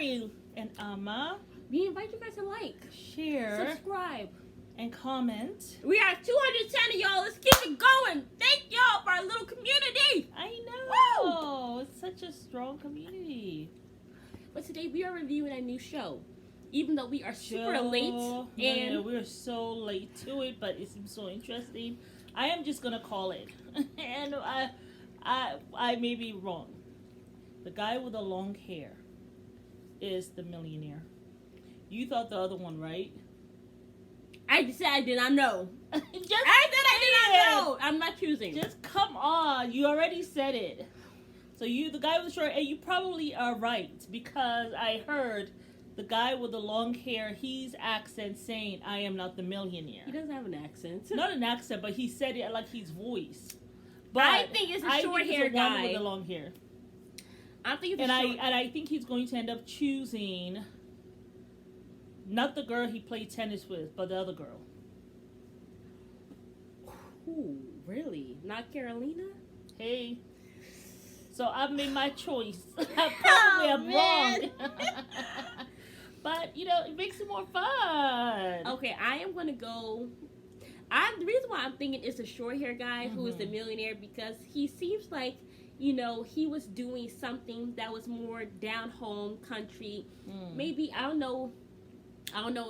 Mary and Amma. We invite you guys to like, share, subscribe, and comment. We are 210 of y'all. Let's keep it going. Thank y'all for our little community. I know. Woo! It's such a strong community. But today we are reviewing a new show. Even though we are super late. And we are so late to it, but it seems so interesting. I am just going to call it. And I may be wrong. The guy with the long hair is the Millionaire. You thought the other one, right? I said I did not know. I did not know. I'm not choosing. Just come on. You already said it. So the guy with the short hair, you probably are right. Because I heard the guy with the long hair, his accent saying, I am not the Millionaire. He doesn't have an accent. Not an accent, but he said it like his voice. But I think it's a short hair guy. One with the long hair. I think and I think he's going to end up choosing not the girl he played tennis with, but the other girl. Ooh, really? Not Carolina? Hey. So I've made my choice. Probably I'm wrong. But, it makes it more fun. Okay, I am going to go... the reason why I'm thinking it's a short hair guy who is the Millionaire, because he seems like, he was doing something that was more down home, country. Maybe, I don't know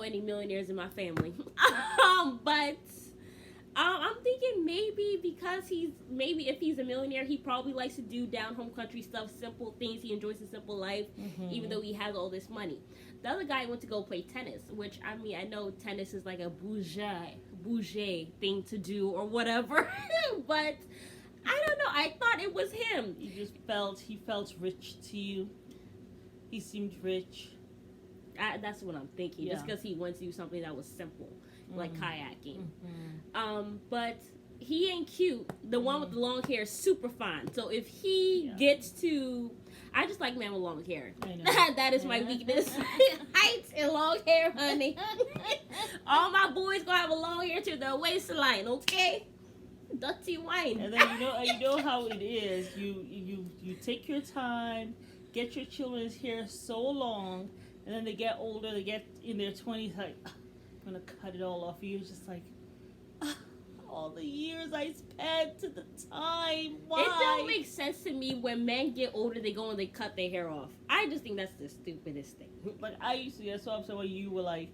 any millionaires in my family. But I'm thinking maybe because if he's a millionaire, he probably likes to do down home country stuff, simple things. He enjoys a simple life, even though he has all this money. The other guy went to go play tennis, which, I know tennis is like a bougie thing to do or whatever. But I don't know. I thought it was him. He felt rich to you. He seemed rich. That's what I'm thinking. Just because he went to do something that was simple, like kayaking. But he ain't cute. The one with the long hair is super fine. So if he gets to... I just like men with long hair. I know. That is my weakness. Height and long hair, honey. All my boys gonna have a long hair to their waistline, okay? Dirty wine. And then you know how it is. You take your time, get your children's hair so long, and then they get older, they get in their 20s, like, I'm going to cut it all off. You're just like, all the years I spent, the time, why? It don't make sense to me when men get older, they go and they cut their hair off. I just think that's the stupidest thing. Like, that's what I'm saying, when you were like,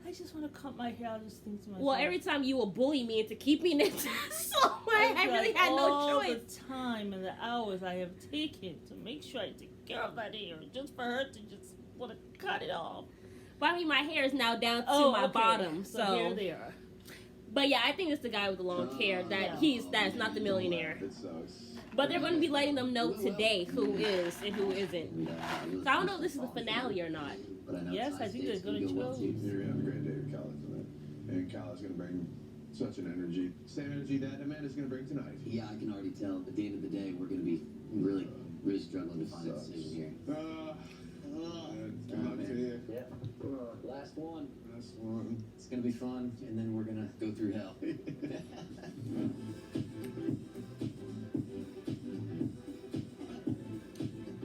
I just want to cut my hair, I just think to myself. Well, every time you will bully me into keeping it, so I really had no choice. All the time and the hours I have taken to make sure I take care of that hair, just for her to just want to cut it off. But my hair is now down to my bottom, so here they are. But yeah, I think it's the guy with the long hair that's not the Millionaire. But they're going to be letting them know today who is and who isn't. So I don't know if this is the finale or not. Yes, I think they're going to choose. You're going to have a great day with Kala tonight. And Kala's going to bring such an energy. Same energy that Amanda's going to bring tonight. Yeah, I can already tell. At the end of the day, we're going to be really struggling to find a decision here. Good luck to you. Yeah. Last one. Last one. It's going to be fun, and then we're going to go through hell.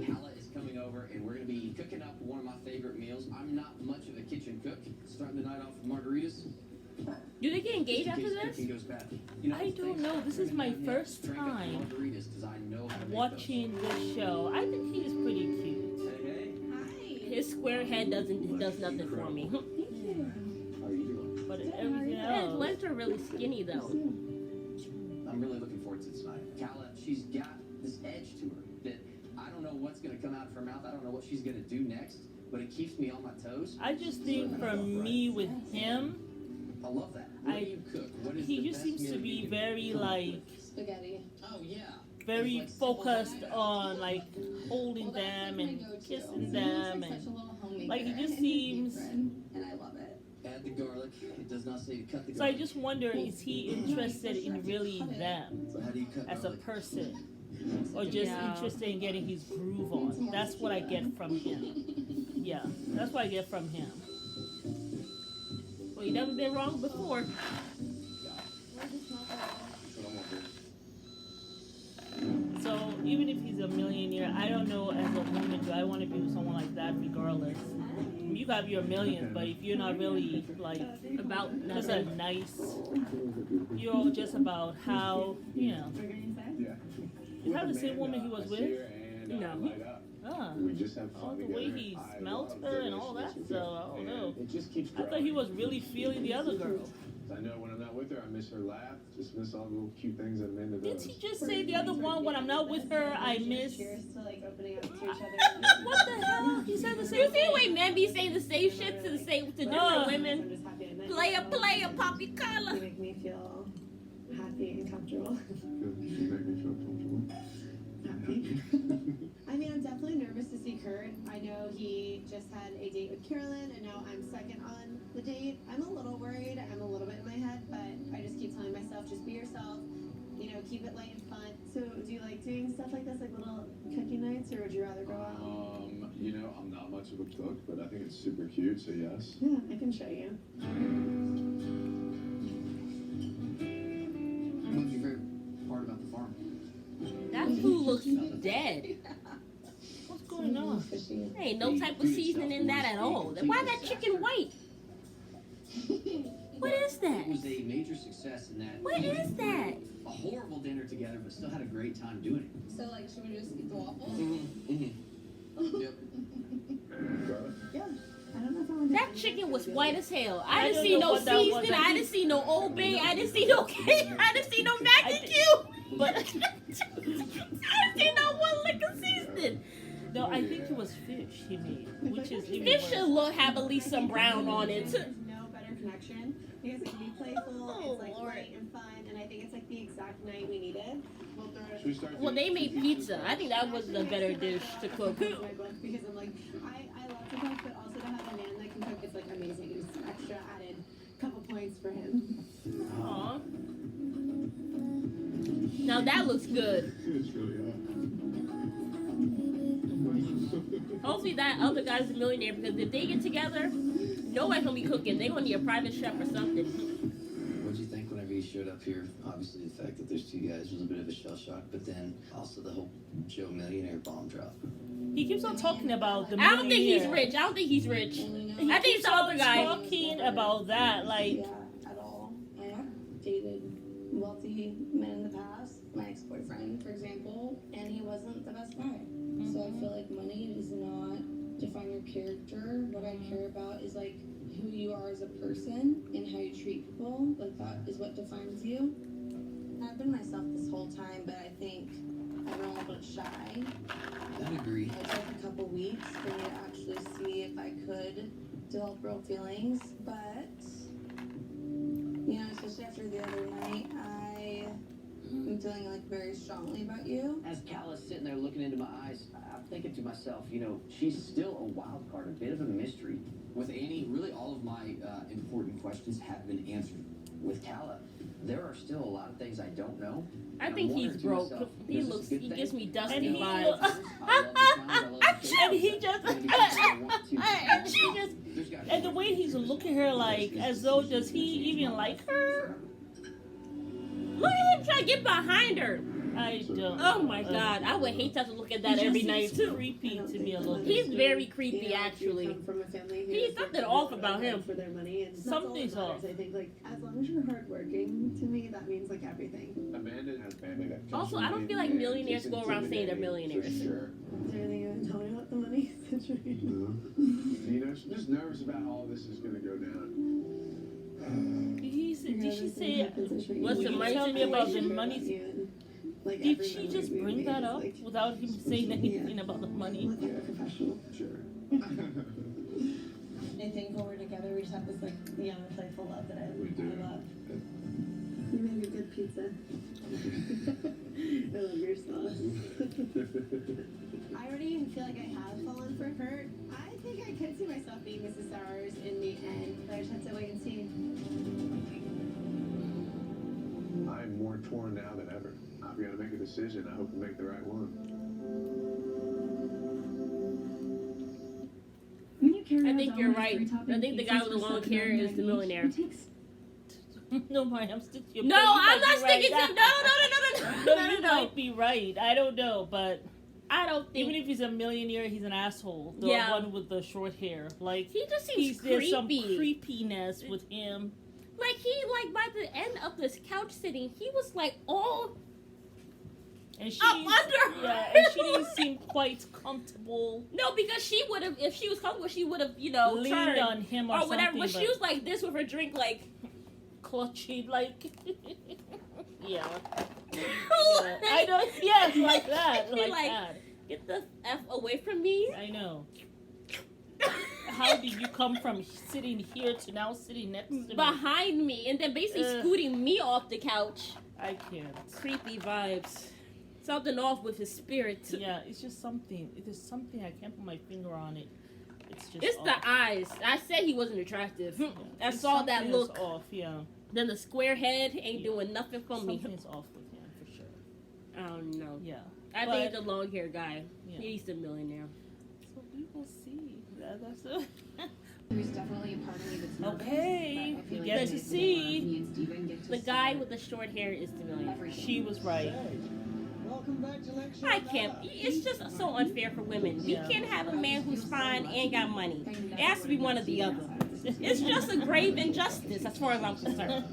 Kala is coming over, and we're going to be cooking up one of my favorite meals. I'm not much of a kitchen cook. Starting the night off with margaritas. Do they get engaged after this? I don't know. This is my first time watching this show. I think he is pretty cute. His square head does nothing for me. But everything else. His legs are really skinny though. I'm really looking forward to tonight. Kala, she's got this edge to her that I don't know what's going to come out of her mouth. I don't know what she's going to do next, but it keeps me on my toes. I just think for me with him, I love that. What do you cook? What is he just seems to be very like spaghetti. Oh yeah. Very focused on like holding them and kissing them, and like he just seems. And I love it. Add the garlic. It does not say to cut the garlic. So I just wonder, is he interested in really them So how do you cut as a garlic? person, or just interested in getting his groove on? That's what I get from him. Yeah, that's what I get from him. Well, you never been wrong before. So even if he's a millionaire, I don't know as a woman you. I want to be with someone like that regardless. You have your millions, but if you're not really like About just a nothing. nice, you're all just about how Yeah. Is that the same woman he was with? No. We just have All fun the together. way he I smelt love her the and all that relationship stuff. I don't with know. her. It just keeps I growing. thought he was really feeling the other girl. I know when I'm not with her, I miss her laugh. Just miss all the little cute things that Amanda Didn't does. he just say the other one? When I'm not with her, I miss. Cheers to like opening up to each other. What the hell? He said the You same see the way thing. men be saying the same shit to different No. women? I'm just happy to meet Player, you. player, pop your You collar. make me feel happy and comfortable. You make me feel comfortable. Happy. I mean, I'm definitely nervous to see Kurt. I know he just had a date with Carolyn, and now I'm second on the date. I'm a little worried. I'm a little bit in my head, but I just keep telling myself, just be yourself. You know, keep it light and fun. So, do you like doing stuff like this, like little cookie nights, or would you rather go out? You know, I'm not much of a cook, but I think it's super cute, so yes. Yeah, I can show you. What's your favorite part about the farm? That food looks dead. What's going on? Fishy. There ain't no type of seasoning in that at all. Why that chicken white? What is that? It was a major success in that. What is that? A horrible dinner together, but still had a great time doing it. So, like, should we just eat the waffles? Yep. Yeah. I don't know if I want to. That chicken was white as hell. I I didn't don't see know no what that was. seasoning. I didn't see no Old Bay. I didn't see no cake. I didn't see no mac I and think- cube. But I didn't see no one lick of seasoning. no, I think it was fish he made, which is even Fish worse. should look have at least some brown on it. There's no better connection because it can be playful, Oh, it's like Lord. light and fun, and I think it's like the exact night we needed. We'll throw it. Should we start Well, they made pizza. I think that was a better dish to cook. Because I'm like, I love to cook, but also to have a man that can cook is like amazing. It's an extra added couple points for him. Aw. Now that looks good. It's really Hopefully that other guy's a millionaire because if they get together, nobody's gonna be cooking. They're gonna need a private chef or something. What'd you think whenever you showed up here? Obviously, the fact that there's two guys was a bit of a shell shock, but then also the whole Joe Millionaire bomb drop. He keeps on talking about the. I don't think he's millionaire. rich. I don't think he's rich. He I think keeps it's the other on guy. talking about that, like. Yeah, at all. I have dated wealthy men in the past. My ex-boyfriend, for example, and he wasn't the best guy. So I feel like money does not define your character. What I care about is like who you are as a person and how you treat people. Like that is what defines you. I've been myself this whole time, but I think I've been a little bit shy. I'd agree. It took a couple weeks for me to actually see if I could develop real feelings, but you know, especially after the other night, I'm feeling like very strongly about you. As Cal is sitting there looking into my eyes, I'm thinking to myself, you know, she's still a wild card, a bit of a mystery. With Annie, really all of my important questions have been answered. With Calla, there are still a lot of things I don't know. I And think I'm he's wondering to broke. myself, He is this a looks. good He thing? gives me dusty And he vibes. I love the sounds, I love the shapes. And he just. Maybe because I want to. And she just. There's gotta be And the way he's looking at her, like, as though, does he even like her? Look at him trying to get behind her. I don't. Oh my God, I would hate to have to look at that every night He's too. creepy to me a little He's bit. very creepy, actually. From a family who He's something off about him. for their money, and that's Something's all that matters. off. I think like as long as you're hardworking, to me that means like everything. Amanda has family that comes Also, from I don't feel like millionaires. millionaires It's go around saying they're intimidating, millionaires. For sure. Is there anything you want to tell me about the money situation? No. You know, she's just nervous about how all this is going to go down. Did she say? What's Will the you money tell me situation? about the money? Like, Did every she memory just we bring made that is, up like, without him saying anything about the money? like a professional. Sure. I think when we're together, we just have this like young, playful love that We do. I love. You make a good pizza. I love your sauce. I already feel like I have fallen for Kurt. I think I could see myself being Mrs. Sowers in the end, but I just have to wait and see. I'm more torn now than ever. I've got to make a decision. I hope to make the right one. I think you're right. I think the guy with the long hair is the millionaire. No, Mari, I'm sticking to your No, point. You I'm might not be right. sticking to. No. No, you might be right. I don't know, but I don't think Even if he's a millionaire, he's an asshole. The Yeah. one with the short hair. Like, he just seems there's some creepy. creepiness with him. Like he like by the end of this couch sitting, he was like all And she up didn't- under. Yeah, and she didn't seem quite comfortable. No, because she would have, if she was comfortable, she would have, you know, Leaned turned on him or whatever. something, But she was like this with her drink, like. clutching, like, yeah. Like, I don't, yes, like that, Be like, like, that. Get the F away from me. I know. How did you come from sitting here to now sitting next to me? Behind me, and then basically Ugh. scooting me off the couch. I can't. Creepy vibes. Something off with his spirit. Yeah, it's just something. It is something. I can't put my finger on it. It's just It's off. the eyes. I said he wasn't attractive. Yeah. I It's saw that something look. that's off, yeah. Then the square head ain't Yeah. doing nothing for me. Something's off with him, for sure. I don't know. Yeah. I But- think the long hair guy. Yeah. He's a millionaire. So we will see. That's it. There's definitely a part of me that's nervous, Okay, but I feel we like get it's to where see. me and Steven get to The see guy with the short hair is the millionaire. everything. She was right. Welcome back to lecture. I can't. It's just so unfair for women. Yeah. We can't have a man who's fine and got money. It has to be one or the other. It's just a grave injustice as far as I'm concerned.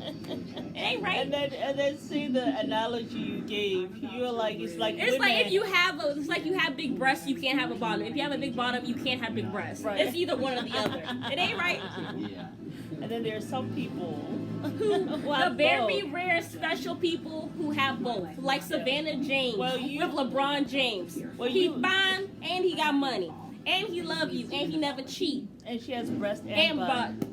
It ain't right. And then see the analogy you gave. You're like, it's like It's women. like if you have it's like you have big breasts, you can't have a bottom. If you have a big bottom, you can't have big breasts. Right. It's either one or the other. It ain't right. Yeah. And then there's some people Who who the have very both. rare special people who have both, like Savannah James Well, you- with LeBron James. Well, He you- fine and he got money and he love you and he never cheat And she has breast and, and butt. butt.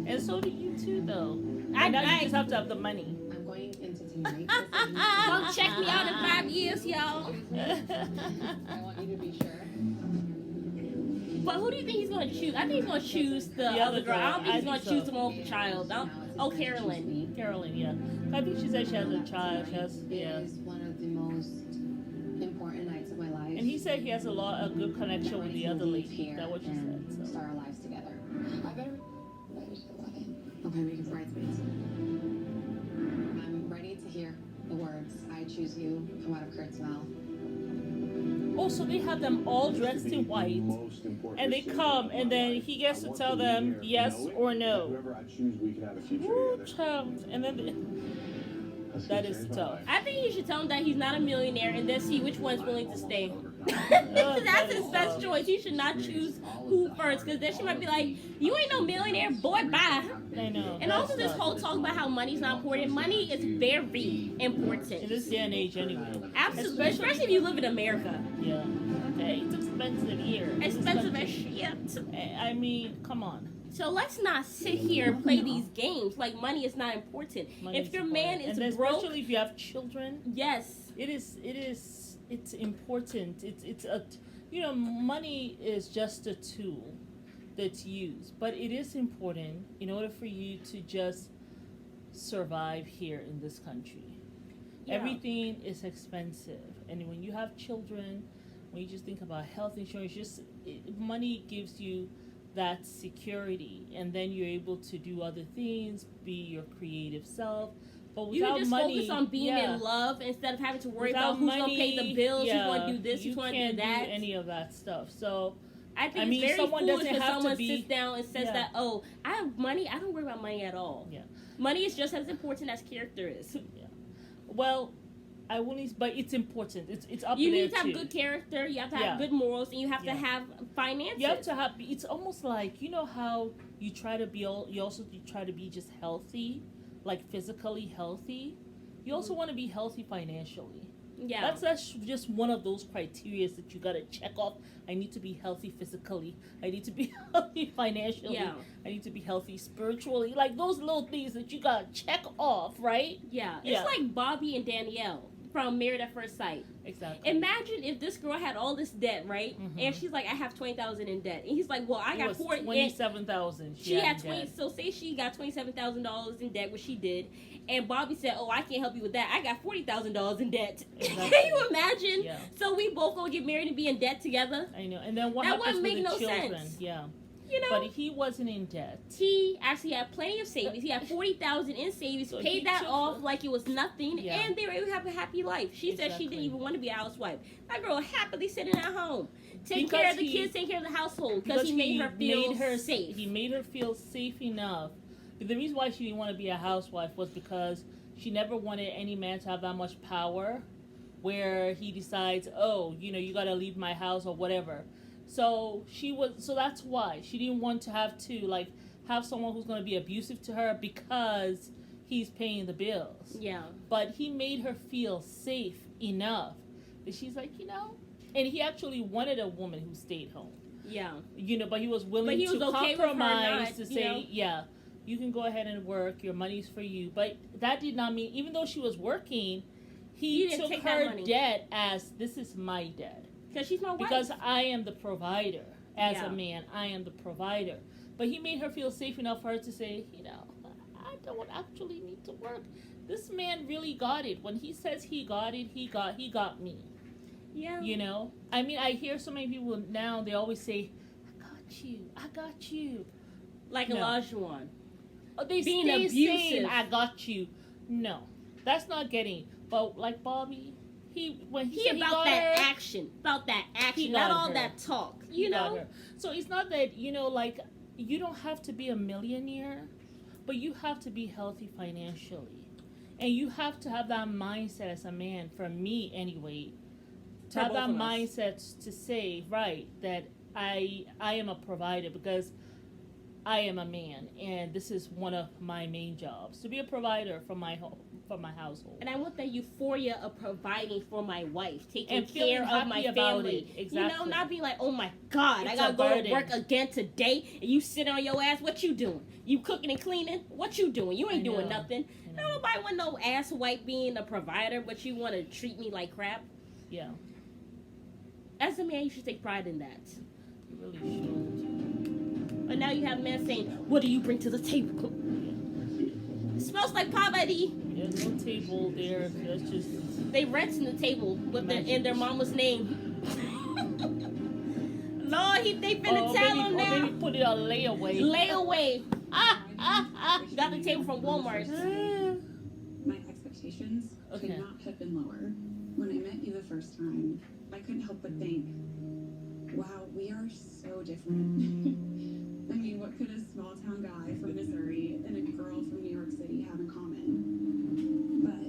And so do you too, though. I- And now I- you just have to have the money. I'm going into tonight. Come check me out in 5 years, y'all. I want you to be sure. But who do you think he's gonna choose? I think he's gonna choose the other girl. I don't think he's gonna choose the one with the child. Oh, Carolyn. Carolyn, yeah. I think she said she has a child. She has, It yeah. is one of the most important nights of my life. And he said he has a good connection with the other lady. That's what she said. and So. start our lives together. I better just go ahead. Okay, we can bridesmaids. I'm ready to hear the words "I choose you" come out of Kurt's mouth. Oh, so they have them all dressed in white, and they come, and then he gets to tell them yes or no. Whoever I choose, we can have a future Woo, together. child. And then that is tough. I think you should tell him that he's not a millionaire and then see which one's willing to stay. that That's is his best tough. choice. He should not choose who first, because then she might be like, "You ain't no millionaire, boy, bye." I know. And that's also this tough. whole talk about how money's not important. Money is very In important. this day and age, anyway. Absolutely, especially if you live in America. Yeah. Okay, it's expensive here. Expensive as shit. I mean, come on. So let's not sit here and play these games like money is not important. Money If is your important. man is and then broke, especially if you have children, yes. it's important. It's a, money is just a tool that's used, but it is important in order for you to just survive here in this country. Yeah. Everything is expensive, and when you have children, when you just think about health insurance, money gives you that security, and then you're able to do other things, be your creative self. But You without can just money, focus on being yeah. in love instead of having to worry Without about who's going to pay the bills, yeah, who's going to do this, you who's going to can't do that. any of that stuff. So I think I mean, it's very someone foolish doesn't when have to someone be- sits down and says Yeah. that, "Oh, I have money. I don't worry about money at all." Yeah. Money is just as important as character is. well, I wouldn't, but it's important. It's up You there need to have too. good character. You have to have Yeah. good morals, and you have Yeah. to have finances. You have to have. It's almost like how you try to be. You also try to be just healthy, like physically healthy. You also want to be healthy financially. Yeah. That's just one of those criteria that you gotta check off. I need to be healthy physically. I need to be healthy financially. Yeah. I need to be healthy spiritually. Like those little things that you gotta check off, right? Yeah. Yeah. It's like Bobby and Danielle from Married at First Sight. Exactly. Imagine if this girl had all this debt, right? Mhm. And she's like, "I have 20,000 in debt," and he's like, "Well, I It got was 40." 27,000. She had 20. So say she got $27,000 in debt, which she did, and Bobby said, "Oh, I can't help you with that. I got $40,000 in debt." Exactly. Can you imagine? Yeah. So we both gonna get married and be in debt together? I know. And then what That happens wouldn't with make the no children? sense. Yeah. You know, But he wasn't in debt. he actually had plenty of savings. He had 40,000 in savings, So he paid that took off the- like it was nothing, Yeah. and they were able to have a happy life. She said she didn't Exactly. even want to be a housewife. That girl happily sitting at home, taking Because care of the he- kids, taking care of the household, because he made her feel safe. He made her feel safe enough. The reason why she didn't want to be a housewife was because she never wanted any man to have that much power, where he decides, oh, you know, you got to leave my house or whatever. So that's why she didn't want to have someone who's going to be abusive to her because he's paying the bills. Yeah. But he made her feel safe enough that she's like, you know, and he actually wanted a woman who stayed home. Yeah. You know, but he was willing But he to was okay with her compromise not, to you say, know? yeah, you can go ahead and work. Your money's for you. But that did not mean, even though she was working, He he didn't took take that her money. debt as, this is my debt. Because she's my wife. Because I am the provider. As Yeah. a man, I am the provider. But he made her feel safe enough for her to say, you know, I don't actually need to work. This man really got it. When he says he got it, he got me. Yeah. You know? I mean, I hear so many people now, they always say, I got you. Like No. Olajuwon. Oh, they Being stay abusive. saying, I got you. No. That's not getting. But like Bobby, when he said About he got that her, action. About that He action. got Not all her. that talk. he You got know? her. So it's not that, you know, like, you don't have to be a millionaire, but you have to be healthy financially. And you have to have that mindset as a man, for me anyway, to For have both that of us. mindset to say, right, that I am a provider because I am a man, and this is one of my main jobs, to be a provider for my home, for my household. And I want that euphoria of providing for my wife, taking And feeling care of happy my about family. it. You know, Exactly. not being like, oh my God, I It's gotta a go to burden. work again today, and you sit on your ass. What you doing? You cooking and cleaning? What you doing? You ain't I doing know. nothing. I know. Nobody want no ass white being a provider, but you want to treat me like crap. Yeah, As a man, you should take pride in that. you really should. But now you have men saying, what do you bring to the table? It smells like poverty. There's no table there. That's just They renting the table with in their mama's name. Lord, they finna tell them now. maybe put it on layaway. Layaway. Got the table from Walmart. My expectations Okay. could not have been lower. When I met you the first time, I couldn't help but think, wow, we are so different. I mean, what could a small town guy from Missouri and a girl from New York City have in common? But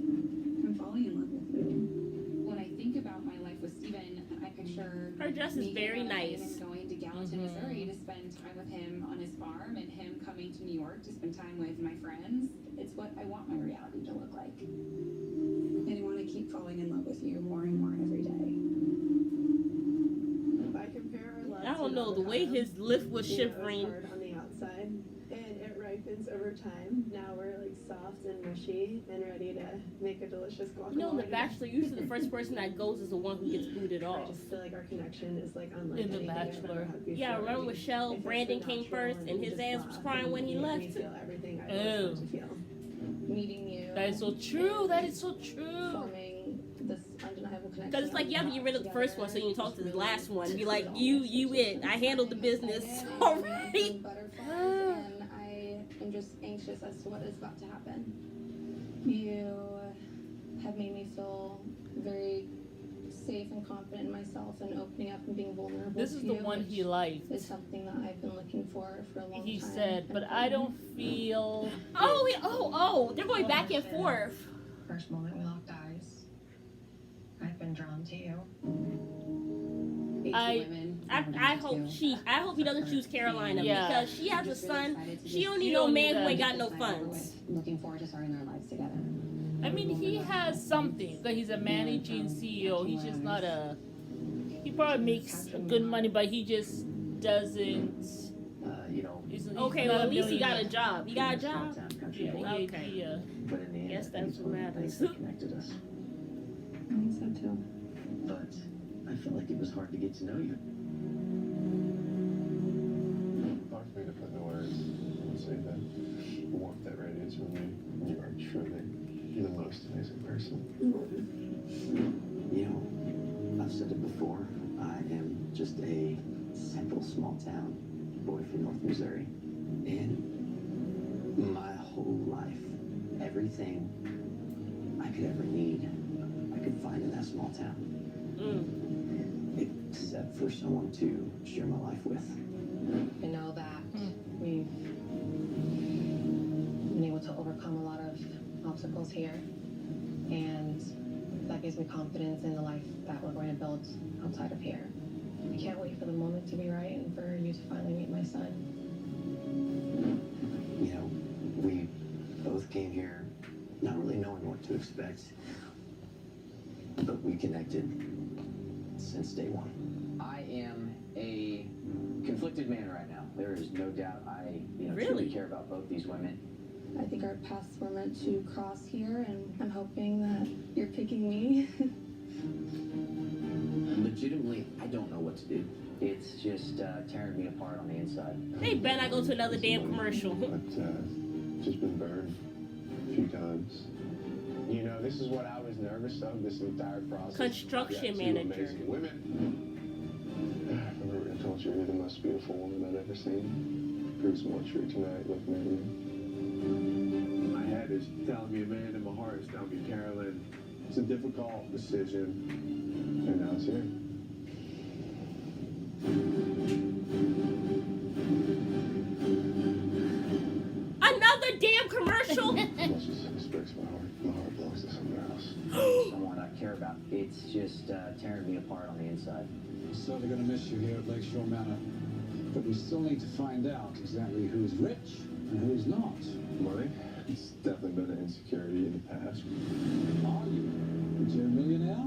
I'm falling in love with you. When I think about my life with Steven, I picture Her dress is me very getting on a plane nice. and going to Gallatin, Mhm. Missouri to spend time with him on his farm and him coming to New York to spend time with my friends. It's what I want my reality to look like. And I want to keep falling in love with you more and more every day. If I compare our love I to don't an know, the way avocado, his lip was you know, shivering. it's hard on the outside, and it ripens over time. Now we're like soft and mushy and ready to make a delicious guacamole. You know, in The Bachelor, usually the first person that goes is the one who gets booted I off. just feel like our connection is like unlike In The anything I've ever Bachelor. had before. Yeah, remember Michelle, It feels Brandon so came natural, first, and we his just ass was laugh, crying and when he you make left. me feel everything I always wanted to feel. Meeting you. That is so true. That is so true. Forming this undeniable connection. Because it's like you have to get rid of the first one so you can talk to the last one. Be like, you it. I handled the business already. Butterflies, and I am just anxious as to what is about to happen. You have made me feel very safe and confident in myself, and opening up and being vulnerable. This is to the you, one which he liked. is something that I've been looking for a long He time. said, and but I finding. don't feel. They're going back and forth. First moment we locked eyes, I've been drawn to you. I hope he doesn't choose Carolina Yeah. because she has a son. She don't need You no don't man need who ain't that. got no funds. Looking forward to starting our lives together. I mean, he has something. But he's a managing CEO. He's just not a. He probably makes good money, but he just doesn't. You know, He's Okay, not well a at least he got a millionaire. job. You got a job? small-town country Yeah, boy. Okay. yeah. But in the end, Guess I think that's it's what one of the matters. things that connected us. I think so too. But I felt like it was hard to get to know you. Hard for me to put into words and say that the warmth that radiates from you. You are truly the most amazing person. You know, I've said it before, I am just a simple small town boy from North Missouri. And my whole life, everything I could ever need, I could find in that small town. Except for someone to share my life with. I know that we've been able to overcome a lot of obstacles here, and that gives me confidence in the life that we're going to build outside of here. I can't wait for the moment to be right and for you to finally meet my son. You know, we both came here not really knowing what to expect, but we connected since day one. I am a conflicted man right now. There is no doubt I truly care about both these women. I think our paths were meant to cross here, and I'm hoping that you're picking me. Legitimately, I don't know what to do. It's just tearing me apart on the inside. They better not go to another damn commercial. But just been burned a few times. You know, this is what I was nervous of this entire process. Construction Two manager. amazing women. Remember when I told you you're the most beautiful woman I've ever seen? Proves more true tonight looking at you. My head is telling me Amanda, my heart is telling me Carolyn. It's a difficult decision, and now it's here. Another damn commercial. Much as this breaks my heart belongs to someone else. Someone I care about. It's just tearing me apart on the inside. We're certainly going to miss you here at Lakeshore Manor. But we still need to find out exactly who's rich and who's not. Money? It's definitely been an insecurity in the past. Are you? But you're a millionaire?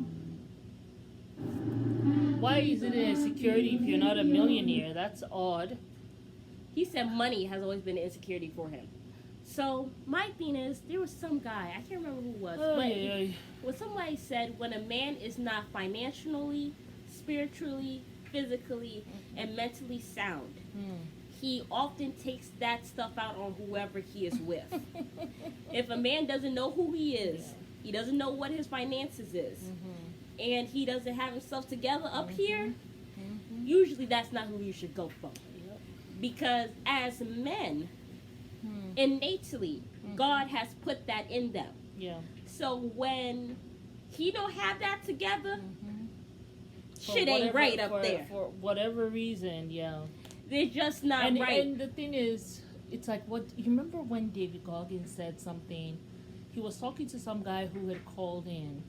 Why is it an insecurity if you're not a millionaire? That's odd. He said money has always been an insecurity for him. So my thing is, there was some guy, I can't remember who it was, but when somebody said when a man is not financially, spiritually, physically, and mentally sound, he often takes that stuff out on whoever he is with. If a man doesn't know who he is, he doesn't know what his finances is, and he doesn't have himself together up here, usually that's not who you should go for. Because as men, innately, God has put that in them. Yeah. So when he don't have that together, For shit ain't whatever- right up for- there. For whatever reason, yeah. They're just not right. And the thing is, it's like what you remember when David Goggins said something. He was talking to some guy who had called in,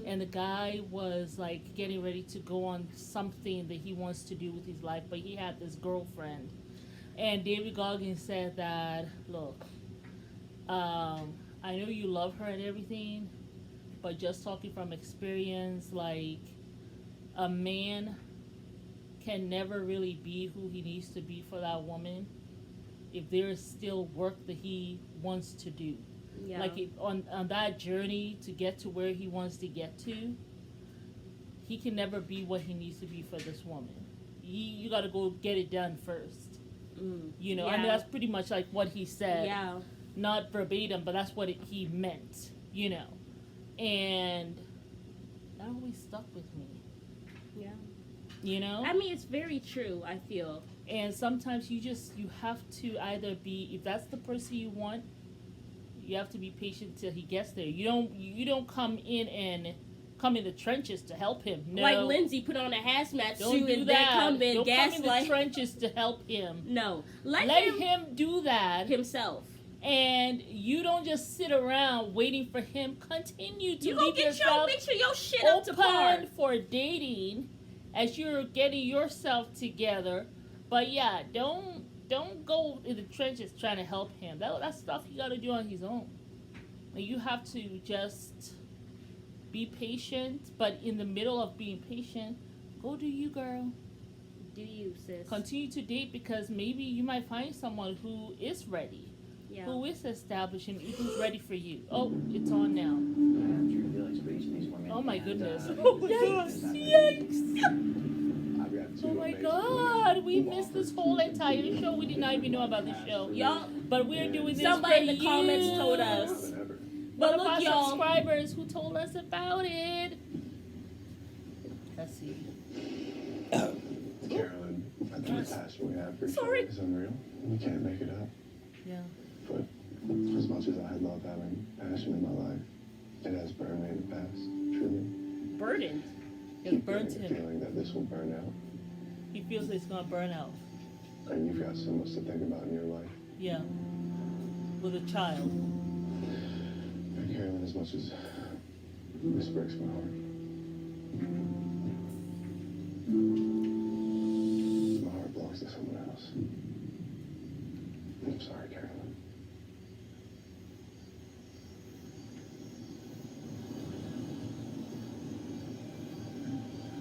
and the guy was like getting ready to go on something that he wants to do with his life, but he had this girlfriend. And David Goggins said that, look, I know you love her and everything, but just talking from experience, like, a man can never really be who he needs to be for that woman if there is still work that he wants to do. Yeah. Like, on that journey to get to where he wants to get to, he can never be what he needs to be for this woman. You got to go get it done first. You know, I mean, that's pretty much like what he said. Yeah. Not verbatim, but that's what he meant, you know. And that always stuck with me. Yeah. You know? I mean, it's very true, I feel. And sometimes you have to either be, if that's the person you want, you have to be patient till he gets there. You don't come in the trenches to help him. No. Like Lindsay put on a hazmat suit do and that. then come in Don't come in the gaslight. trenches to help him. No. Let him do that himself. And you don't just sit around waiting for him. Continue to You go leave get yourself make sure your shit up to par. open for dating as you're getting yourself together. But yeah, don't go in the trenches trying to help him. That's stuff you got to do on his own. And you have to just be patient. But in the middle of being patient, go do you, girl. Do you, sis? Continue to date because maybe you might find someone who is ready. Yeah. Who is established and who's ready for you. Oh, it's on now. I have true feelings for each of these women. Oh my and, goodness. Oh Yikes! I've got two Oh my amazing God, women we who missed offer this whole two entire completely show. We did not even know about this show. Y'all, but we're doing this somebody for in the comments you. told us. One But of look, our y'all. subscribers who told us about it. Let's see. Carolyn, I think The passion we have for each Sorry. other is unreal. We can't make it up. Yeah. But as much as I love having passion in my life, it has burned me in the past, truly. Burdened. It Keep burns getting the him. feeling that this will burn out. He feels it's gonna burn out. And you've got so much to think about in your life. Yeah. With a child. And Carolyn, as much as this breaks my heart, my heart belongs to someone else. I'm sorry, Carolyn.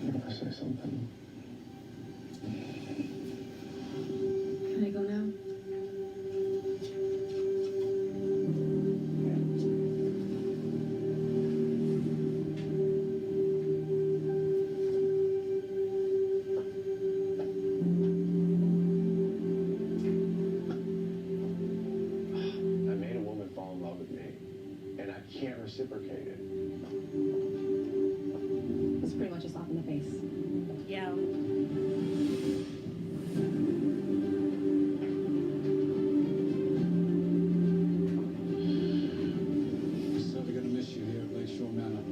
You want to say something? Can I go now? I made a woman fall in love with me, and I can't reciprocate it. It's pretty much a slap in the face. Yeah. We're certainly going to miss you here at Lakeshore Manor.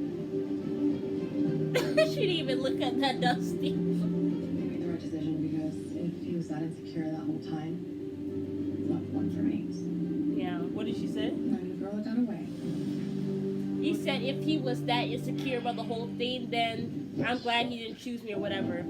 She didn't even look at that Dusty. He made the right decision because if he was that insecure that whole time, it's not one for me. Yeah. What did she say? And the girl that got away. He said if he was that insecure about the whole thing, then I'm glad he didn't choose me or whatever.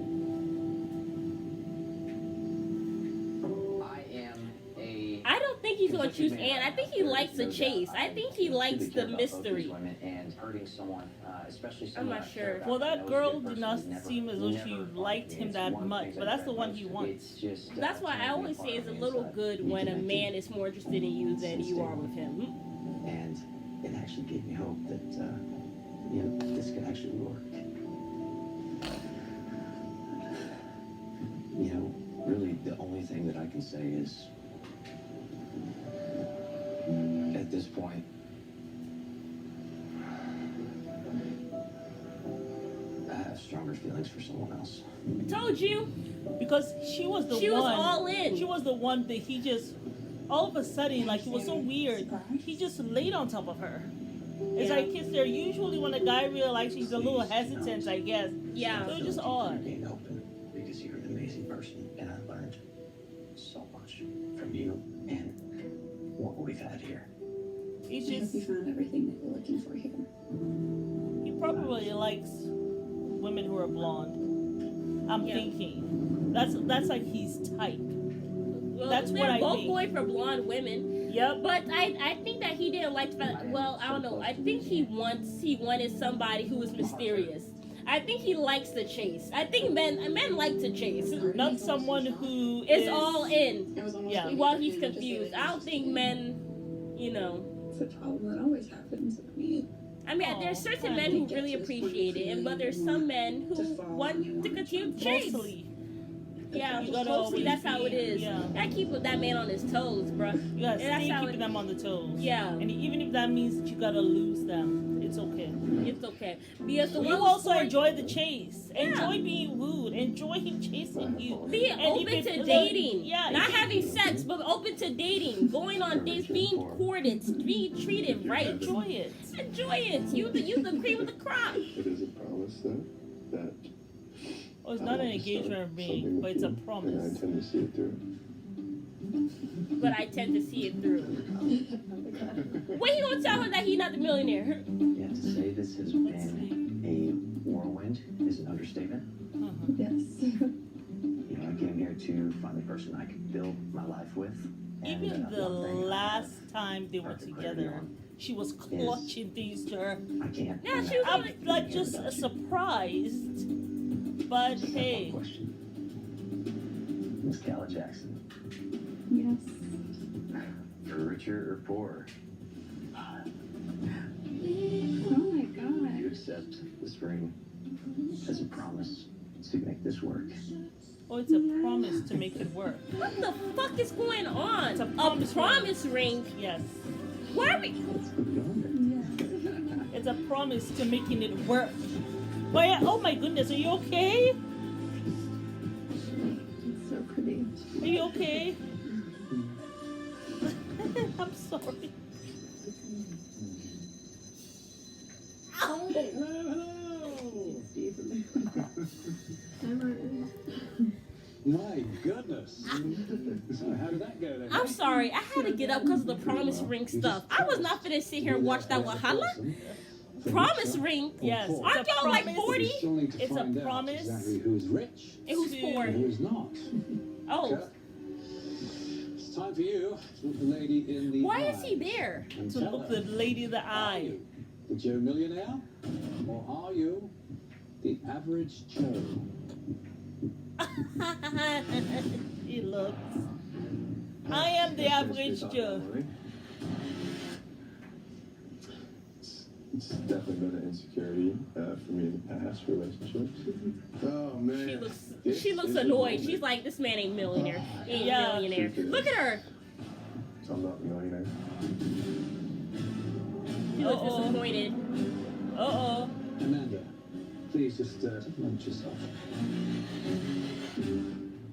I am a. I don't think he's gonna choose Anne. I think he likes the chase. I think he likes the mystery. And hurting someone, especially I'm someone not I care sure. about, Well, I that know is a girl good did person, not who's never- seem as though she never liked me. him It's that one much, thing but I that's the dread one most. he wants. It's just, That's why I always say it's a little good when a man is more interested in you than you are with him. And it actually gave me hope that, this could actually work. Really the only thing that I can say is, at this point, I have stronger feelings for someone else. I told you. Because she was the one. She was all in. She was the one that he just, all of a sudden, like it was so weird. He just laid on top of her. It's Yeah. like kids there. Usually when a guy realizes he's a little hesitant, I guess. Yeah. So it's just odd. Being open because you're an amazing person, and I learned so much from you and what we've had here. He's I hope just, you found everything that you're looking for here. he probably likes women who are blonde. I'm Yeah. thinking. That's like his type. Well, That's they're what I both think. going for blonde women. Yep. But I think that he didn't like the fact. Well, I don't know. I think he wanted somebody who was mysterious. I think he likes the chase. I think men like to chase. Not someone who It's all in. It was almost Yeah. waiting While for he's him to say confused. that I don't think men, It's a problem that always happens with me. I mean, Oh, there's certain honey. men who really appreciate it, and but there's some men who want to continue to chase. Mostly. Yeah, You gotta mostly always that's how it be- is. yeah. That keep that man on his toes, bruh. You gotta And that's stay how keeping it- them on the toes. Yeah. And even if that means that you gotta lose them, it's okay. It's okay because the You one also story- enjoy the chase. Yeah. Enjoy being wooed. Enjoy him chasing you. Being And open if to it- dating, yeah, not if- having sex, but open to dating, going on dates, being courted, being treated right. Enjoy it. Enjoy it. You the cream of the crop. It is a promise, though, that Oh, it's I not an want to start engagement something ring, with but it's a you, And I promise. intend to see it through. But I tend to see it through. When you gonna tell her that he's not the millionaire? Yeah, to say this has been a whirlwind is an understatement. Uh-huh. Yes. I came here to find the person I could build my life with. And, Even the one thing last time they were perfect clarity together, on she was clutching things to her. I can't. Yeah, she was I'm like- like just surprised. But hey, Question. Miss Calla Jackson, Yes. for richer or poorer, Oh my god. you accept this ring as a promise to make this work. oh, it's a promise to make it work. What the fuck is going on? It's a A promise promise ring. Yes. Why are we? Let's put it on It's a promise to making it work. Why? Oh my goodness, are you okay? It's so pretty. Are you okay? I'm sorry. Oh, I'm Martin. My goodness. So how did that go then? I'm sorry, I had to get up because of the promise ring stuff. I was not gonna sit here and watch that Wahala. Promise ring? Yes. Aren't y'all like 40? It's a promise. Exactly who's rich And who's poor? and who's not. Oh, Cut. It's time for you to look the lady in the why eye. is he there? And To tell look her, the lady in the are eye. you the Joe Millionaire? Or are you the average Joe? He looks. I am the average Joe. It's definitely been an insecurity for me in the past relationships. Oh man. She looks annoyed. She's like, this man ain't millionaire. He ain't Yeah. millionaire. Look at her. So I'm not a millionaire. She looks Uh-oh. disappointed. Uh-oh. Amanda, please just launch yourself.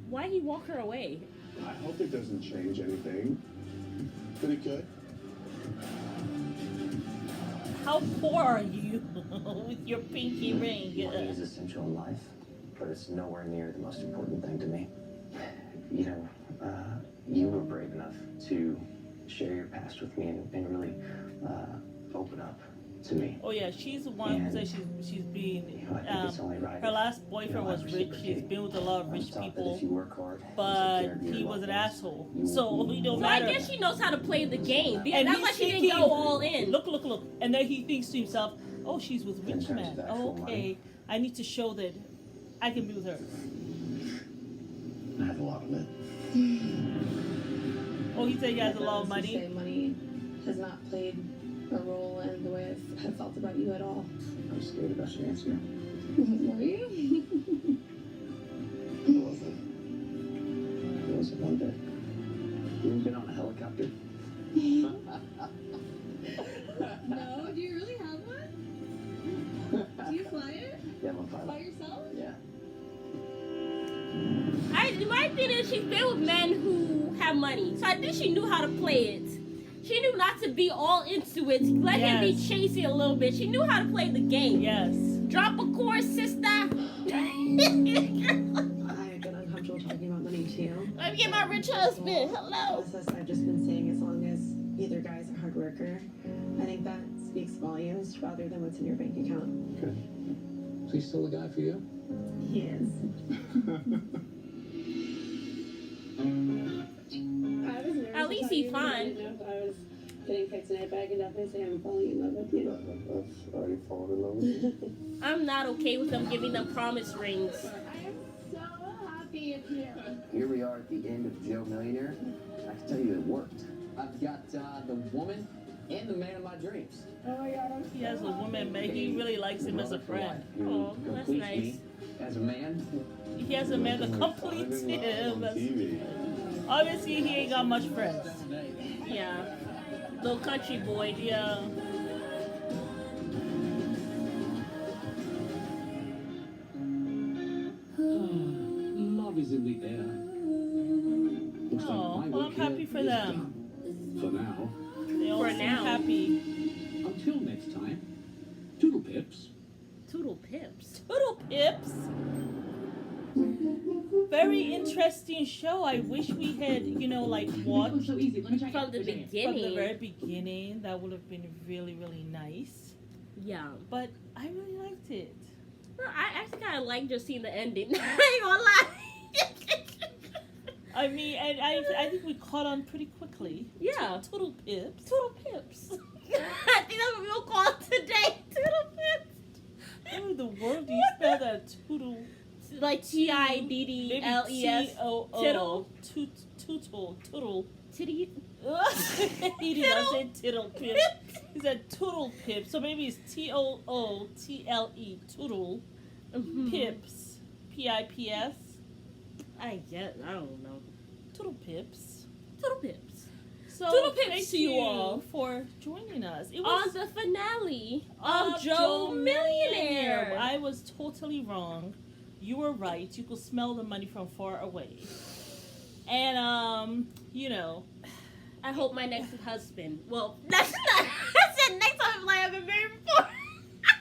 Why'd he walk her away? I hope it doesn't change anything. But it could. How poor are you with your pinky ring? Money is essential in life, but it's nowhere near the most important thing to me. You know, you were brave enough to share your past with me and really open up to me. Oh yeah, she's the one who said she's being. You know, I think it's only right. Her last boyfriend was rich. She's been with a lot of rich people, but he was an asshole. So he don't So I matter. guess she knows how to play the game. Because And that's he's why she didn't thinking- go all in. Look, and then he thinks to himself, "Oh, she's with rich man. Oh, okay, I need to show that I can be with her." I have a lot of it. Oh, he said he has a lot of To say money. money has not played a role in the way I've felt about you at all. I'm scared about your answer. Were you? It wasn't. It wasn't one bit. You ever been on a helicopter? No, do you really have one? Do you fly it? Yeah, I'm a pilot. By yourself? Yeah. My thing is she's been with men who have money. So I think she knew how to play it. She knew not to be all into it. Let him be Yes. chasing a little bit. She knew how to play the game. Yes. Drop a chord, sister. I get uncomfortable talking about money too. Let me get my rich husband. Hello. Process I've just been saying, as long as either guy's a hard worker, I think that speaks volumes rather than what's in your bank account. Okay. Is he still the guy for you? He is. I was nervous. At least about he's you. I fine. didn't know if I was getting picked tonight, but I can definitely say I'm falling in love with you. I've already fallen in love with you. I'm not okay with them giving them promise rings. I am so happy it's you. Here we are at the end of Joe Millionaire. I can tell you it worked. I've got the woman and the man of my dreams. Oh my god, I'm He has a woman, man. He really likes him as a friend. Oh, that's Completes nice. me as a man. He has a man that completes him. TV. Obviously, he ain't got much friends. Yeah. Little country boy. Yeah. Love is in the air. Looks Oh, like my well, I'm work here happy for is them. done. For now. They all For seem now. happy. Until next time, Toodle Pips. Toodle pips. Toodle Pips. Very interesting show. I wish we had, like, watched So easy. Let me try From the from the beginning. very beginning. That would have been really, really nice. Yeah. But I really liked it. Well, I actually kind of like just seeing the ending. I ain't gonna lie. I mean, and I think we caught on pretty quickly. Yeah. Toodle Pips. Toodle pips. I think that's what we'll call it today. Toodle pips. How in the world do you spell that? Toodle. Like Tiddles. Tiddle. Toodle. Titty. He did not say Tiddle Pip. He said Toodle Pip. So maybe it's TOOTLE. Toodle Mhm. Pips. PIPS. I guess. I don't know. Toodle Pips. Toodle pips. So Toodle Pips thank to you you. all for joining us. It On was the finale of of Joe Millionaire. I was totally wrong. You were right. You could smell the money from far away. And you know, I hope my next husband. Well, that's not. I said next husband I haven't married before.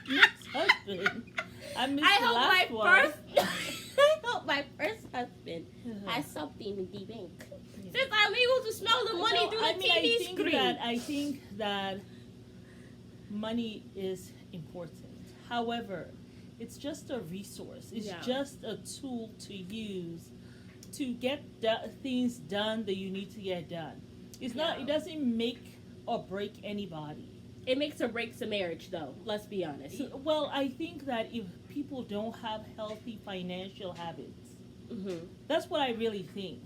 next husband. I missed I the hope last my one. first. I hope my first husband has something in the bank. Since I'm able to smell the money through the TV screen. I think that money is important. However, it's just a resource. It's just a tool to use to get things done that you need to get done. It's not. It doesn't make or break anybody. It makes or breaks a marriage, though. Let's be honest. Well, I think that if people don't have healthy financial habits, that's what I really think.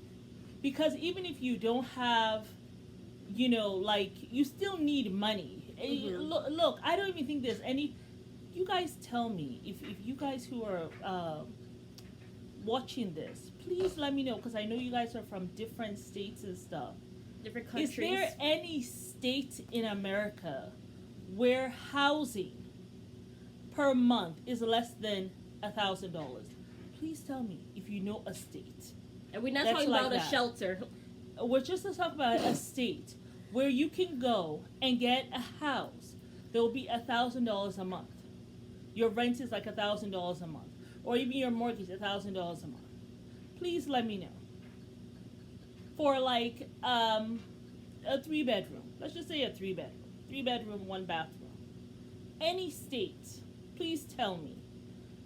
Because even if you don't have, you know, like, you still need money. Look, I don't even think there's any. You guys tell me if you guys who are watching this, please let me know, because I know you guys are from different states and stuff. Different countries. Is there any state in America where housing per month is less than $1,000? Please tell me if you know a state. And we're not That's talking like about that. a shelter. We're just talking about a state where you can go and get a house that will be $1,000 a month. Your rent is like $1,000 a month, or even your mortgage $1,000 a month. Please let me know. For like a 3-bedroom, let's just say a 3-bedroom, 1 bathroom. Any state, please tell me,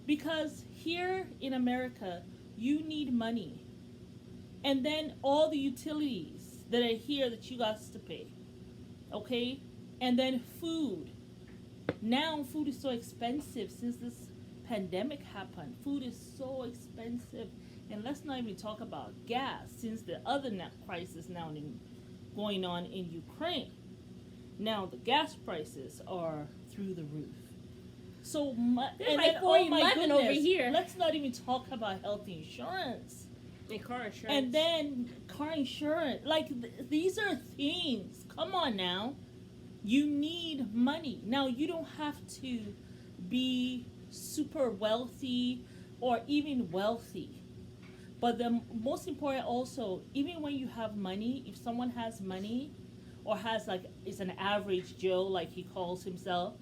because here in America, you need money. And then all the utilities that are here that you got to pay. Okay? And then food. Now food is so expensive since this pandemic happened. Food is so expensive. And let's not even talk about gas, since the other crisis now going on in Ukraine. Now the gas prices are through the roof. So, and like then, oh my $4.11 goodness, over here. let's not even talk about health insurance. And car insurance. And then car insurance. Like, these are things. Come on now. You need money. Now, you don't have to be super wealthy or even wealthy. But the most important also, even when you have money, if someone has money or has, like, is an average Joe, like he calls himself,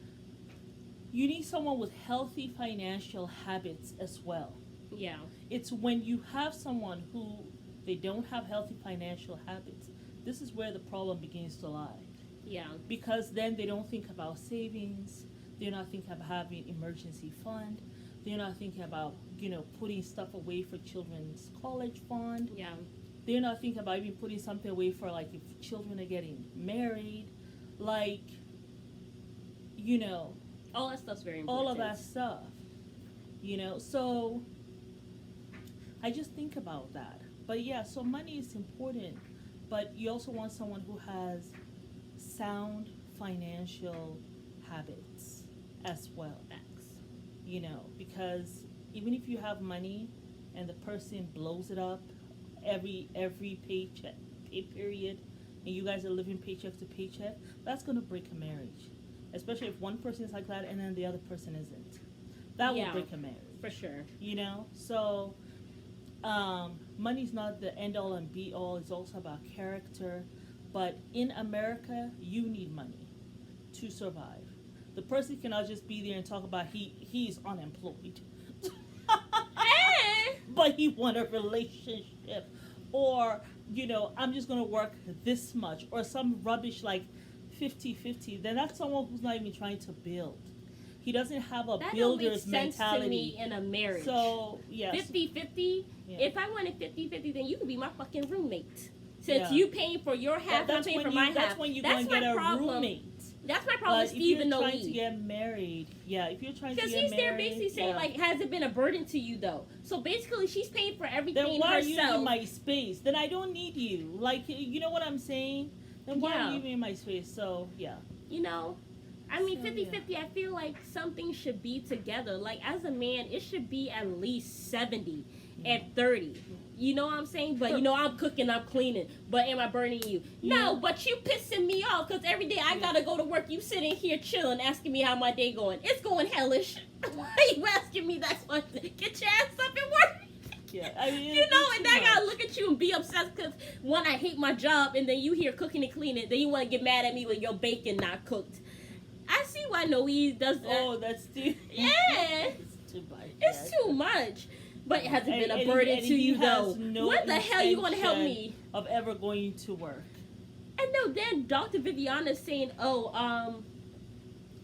you need someone with healthy financial habits as well. Yeah. It's when you have someone who they don't have healthy financial habits, this is where the problem begins to lie. Yeah. Because then they don't think about savings, they're not thinking about having emergency fund, they're not thinking about, you know, putting stuff away for children's college fund. Yeah. They're not thinking about even putting something away for, like, if children are getting married, like, you know, all that stuff's very important. all of that stuff, you know. So I just think about that. But yeah, so money is important, but you also want someone who has sound financial habits as well. Facts. You know, because even if you have money and the person blows it up every paycheck, pay period, and you guys are living paycheck to paycheck, that's gonna break a marriage. Especially if one person is like that and then the other person isn't. That will break a marriage. For sure. You know? So money's not the end all and be all. It's also about character. But in America, you need money to survive. The person cannot just be there and talk about he's unemployed. But he want a relationship. Or, you know, I'm just going to work this much. Or some rubbish like 50-50. Then that's someone who's not even trying to build. He doesn't have a builder's mentality. That don't make sense to me in a marriage. So, yes. 50-50? Yeah. If I wanted 50-50, then you could be my fucking roommate. Since you paying for your half, I'm paying for my half. That's when you're going to get a roommate. That's my problem with Stephen If you're O'Lee. trying to get married, if you're trying to get married. Because he's there basically saying, like, has it been a burden to you, though? So basically, she's paying for everything herself. Then why herself. are you in my space? Then I don't need you. Like, you know what I'm saying? Then why are you in my space? So, yeah. You know? I mean, 50-50, I feel like something should be together. Like, as a man, it should be at least 70 and 30. You know what I'm saying? But, you know, I'm cooking, I'm cleaning. But am I burning you? No, but you pissing me off because every day I got to go to work. You sitting here chilling, asking me how my day going. It's going hellish. Why are you asking me that question? Get your ass up and work. Yeah, I mean, You know, and then I gotta look at you and be obsessed because one, I hate my job, and then you here cooking and cleaning, then you want to get mad at me when your bacon not cooked. I see why Noe does that. Oh, that's too. Yeah, It's too much. it's too much. But it hasn't been a burden to he you has though. no What the hell you gonna help intention me? of ever going to work? And no, then Dr. Viviana's saying, What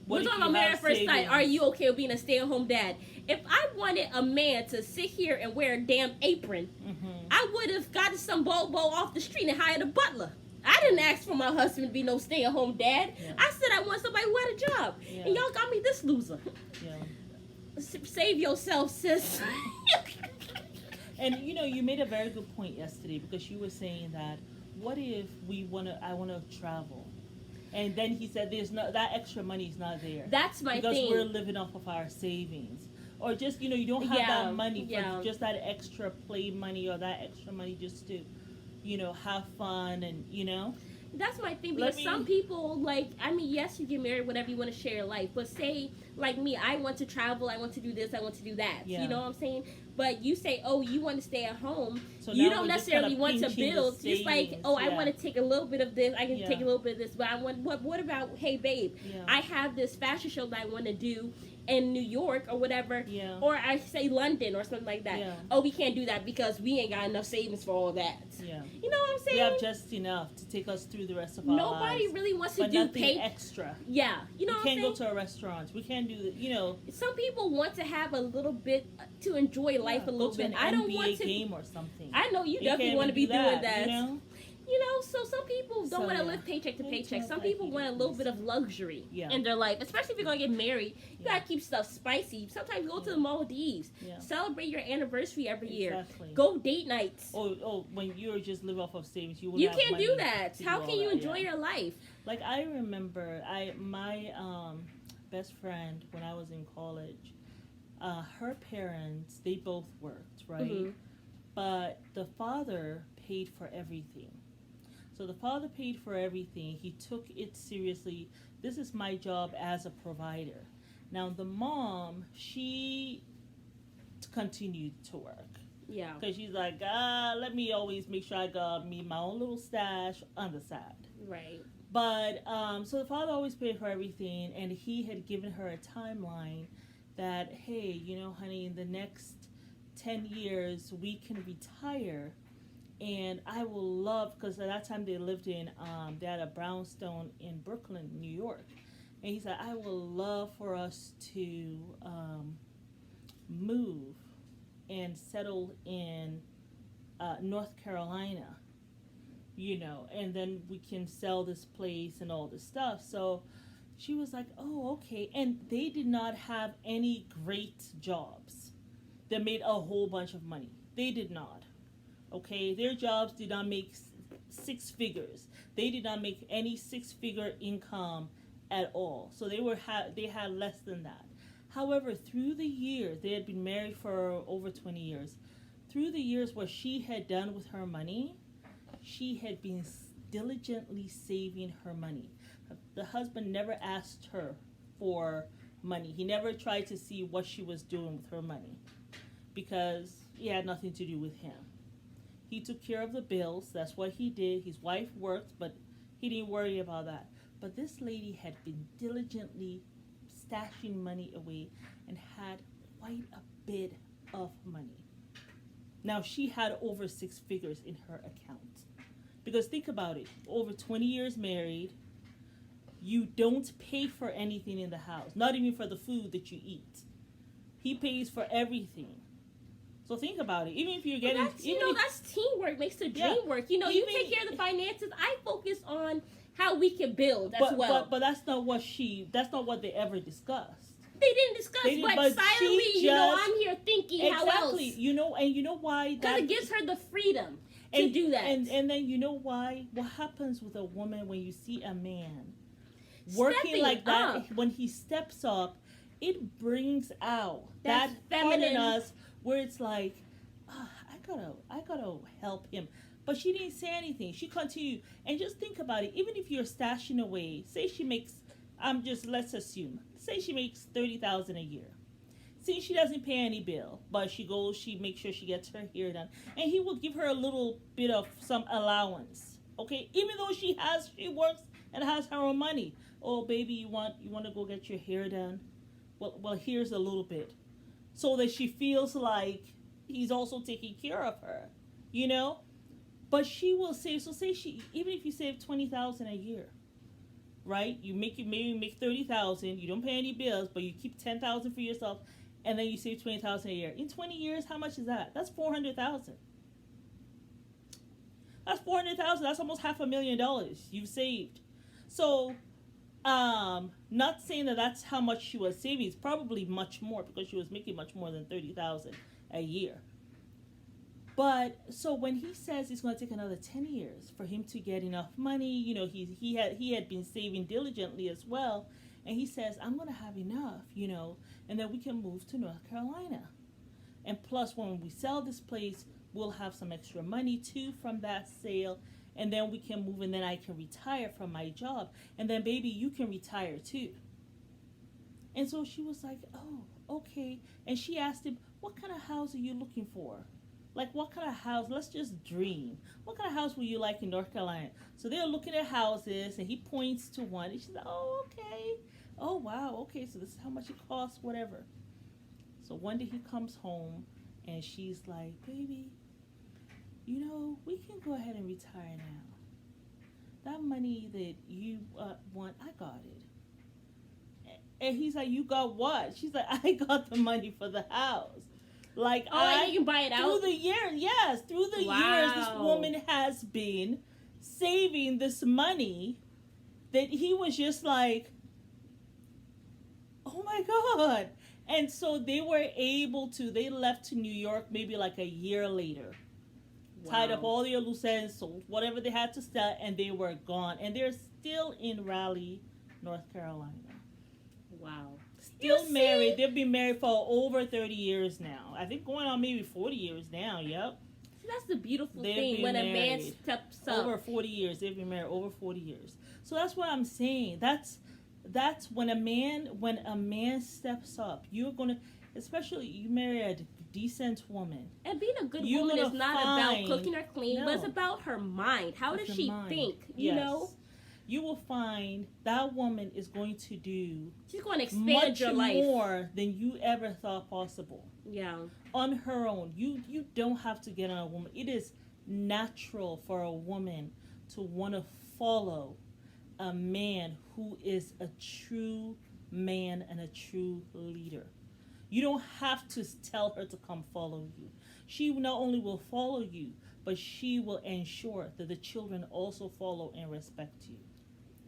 we're if talking you about Married have at First Sight. savings? Are you okay with being a stay-at-home dad? If I wanted a man to sit here and wear a damn apron, I would have gotten some bobo off the street and hired a butler. I didn't ask for my husband to be no stay-at-home dad. Yeah. I said I want somebody who had a job. Yeah. And y'all got me this loser. Yeah. Save yourself, sis. And you made a very good point yesterday because you were saying that what if I want to travel, and then he said there's no that extra money is not there. That's my because thing. we're living off of our savings, or just you don't have that money for just that extra play money or that extra money just to, have fun and That's my thing because some people yes, you get married, whatever, you want to share your life, but say like me, I want to travel, I want to do this, I want to do that. Yeah. You know what I'm saying? But you say, oh, you want to stay at home. So You now don't we're just necessarily kinda want to pinching the build. It's like, savings, oh, I yeah. want to take a little bit of this. I can Yeah. take a little bit of this. But I want. What about? Hey, babe, Yeah. I have this fashion show that I want to do in New York or whatever. Yeah. Or I say London or something like that. Yeah. Oh, we can't do that because we ain't got enough savings for all that. Yeah. You know what I'm saying? We have just enough to take us through the rest of our Nobody lives. really wants to But do nothing extra. Yeah, you know We what can't I'm go saying? to a restaurant. We can't do Some people want to have a little bit to enjoy life a little go to bit. an I don't NBA want to. game or something. I know you definitely can't want to be even doing that. You know? So some people don't So, want to yeah. live paycheck to Hey, paycheck. Jeff, Some I people hate want a it, little please. bit of luxury Yeah. in their life, especially if you're gonna get married. You Yeah. gotta keep stuff spicy. Sometimes go to Yeah. the Maldives. Yeah. Celebrate your anniversary every year. Exactly. Go date nights. When you're just live off of savings, you You have can't do money that. to How do can all you that, enjoy yeah. your life? Like I remember, my best friend when I was in college, her parents, they both worked, right? Mhm. But the father paid for everything. So the father paid for everything. He took it seriously. This is my job as a provider. Now the mom, she continued to work. Yeah. Because she's like, let me always make sure I got me my own little stash on the side. Right. But, so the father always paid for everything, and he had given her a timeline that, hey, honey, in the next 10 years, we can retire, and I will love, because at that time they lived in, they had a brownstone in Brooklyn, New York, and he said, I will love for us to move and settle in North Carolina, and then we can sell this place and all this stuff. So she was like, oh, okay. And they did not have any great jobs that made a whole bunch of money. They did not. Okay, their jobs did not make six figures. They did not make any six-figure income at all. So they had less than that. However, through the years, they had been married for over 20 years. Through the years, what she had done with her money, she had been diligently saving her money. The husband never asked her for money. He never tried to see what she was doing with her money because it had nothing to do with him. He took care of the bills. That's what he did. His wife worked, but he didn't worry about that. But this lady had been diligently stashing money away and had quite a bit of money. Now, she had over six figures in her account. Because think about it, over 20 years married, you don't pay for anything in the house, not even for the food that you eat. He pays for everything. So think about it. Even if you're getting, that's teamwork makes the dream work. You take care of the finances. I focus on how we can build as well. But that's not what they ever discussed. They didn't discuss, but silently, I'm here thinking exactly, how else. And you know why? Because it gives her the freedom to do that. And then you know why? What happens with a woman when you see a man working Stepping like that, up. when he steps up, it brings out That that part in feminine- us where it's like, I gotta help him. But she didn't say anything. She continued. And just think about it. Even if you're stashing away, say she makes, let's assume, say she makes $30,000 a year. See, she doesn't pay any bill, but she makes sure she gets her hair done, and he will give her a little bit of some allowance. Okay, even though she works and has her own money. Oh, baby, you want to go get your hair done? Well, here's a little bit, so that she feels like he's also taking care of her, you know. But she will save. So say even if you save $20,000 a year, right? Maybe make 30,000. You don't pay any bills, but you keep 10,000 for yourself, and then you save 20,000 a year. In 20 years, how much is that? That's 400,000. That's 400,000. That's almost $500,000 you've saved. So, not saying that that's how much she was saving. It's probably much more because she was making much more than 30,000 a year. But so when he says it's going to take another 10 years for him to get enough money, you know, he had been saving diligently as well, and he says, I'm going to have enough, you know, and then we can move to North Carolina. And plus, when we sell this place, we'll have some extra money too from that sale, and then we can move, and then I can retire from my job, and then baby, you can retire too. And so she was like, oh, okay. And she asked him, what kind of house are you looking for? Like, what kind of house? Let's just dream. What kind of house would you like in North Carolina? So they're looking at houses, and he points to one. And she's like, oh, okay. Oh, wow. Okay, so this is how much it costs, whatever. So one day he comes home, and she's like, baby, you know, we can go ahead and retire now. That money that you want, I got it. And he's like, you got what? She's like, I got the money for the house. Like, you can buy it out? Through the years, yes. Through the years, this woman has been saving this money that he was just like, oh my God. And so they left to New York maybe like a year later. Wow. Tied up all their loose ends, sold whatever they had to sell, and they were gone. And they're still in Raleigh, North Carolina. Wow. Still married. They've been married for over 30 years now. I think going on maybe 40 years now. Yep. That's the beautiful thing when a man steps up. Over 40 years. They've been married over 40 years. So that's what I'm saying. That's when a man steps up. You're gonna, especially you marry a decent woman. And being a good woman is not about cooking or cleaning, but it's about her mind. How does she think? You know? You will find that woman is going to do. She's going to expand your life much more than you ever thought possible. Yeah. On her own, you don't have to get on a woman. It is natural for a woman to want to follow a man who is a true man and a true leader. You don't have to tell her to come follow you. She not only will follow you, but she will ensure that the children also follow and respect you.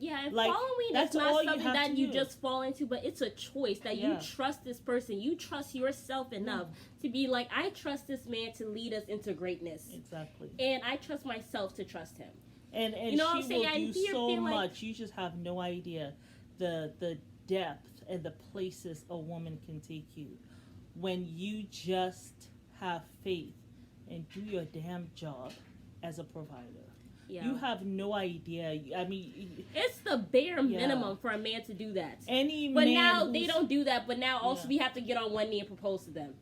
Yeah, and following is not something that you just fall into, but it's a choice that you trust this person. You trust yourself enough to be like, I trust this man to lead us into greatness. Exactly. And I trust myself to trust him. And you know she will do so much. You just have no idea the depth and the places a woman can take you when you just have faith and do your damn job as a provider. Yeah. You have no idea. I mean, it's the bare minimum for a man to do that. But now they don't do that. But now also we have to get on one knee and propose to them.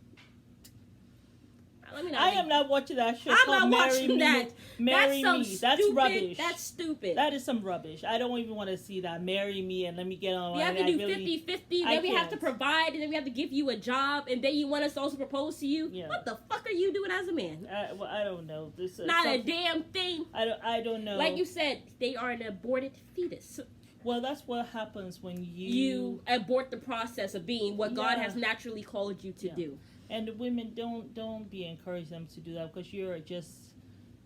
I am not watching that show. I'm not watching that. Marry Me. That's rubbish. That's stupid. That is some rubbish. I don't even want to see that. Marry me and let me get on. We have to do 50-50. Then we have to provide, and then we have to give you a job, and then you want us to also propose to you. Yeah. What the fuck are you doing as a man? Well, I don't know. This not a damn thing. I don't know. Like you said, they are an aborted fetus. Well, that's what happens when you abort the process of being what God has naturally called you to do. And the women don't be encouraging them to do that because you're just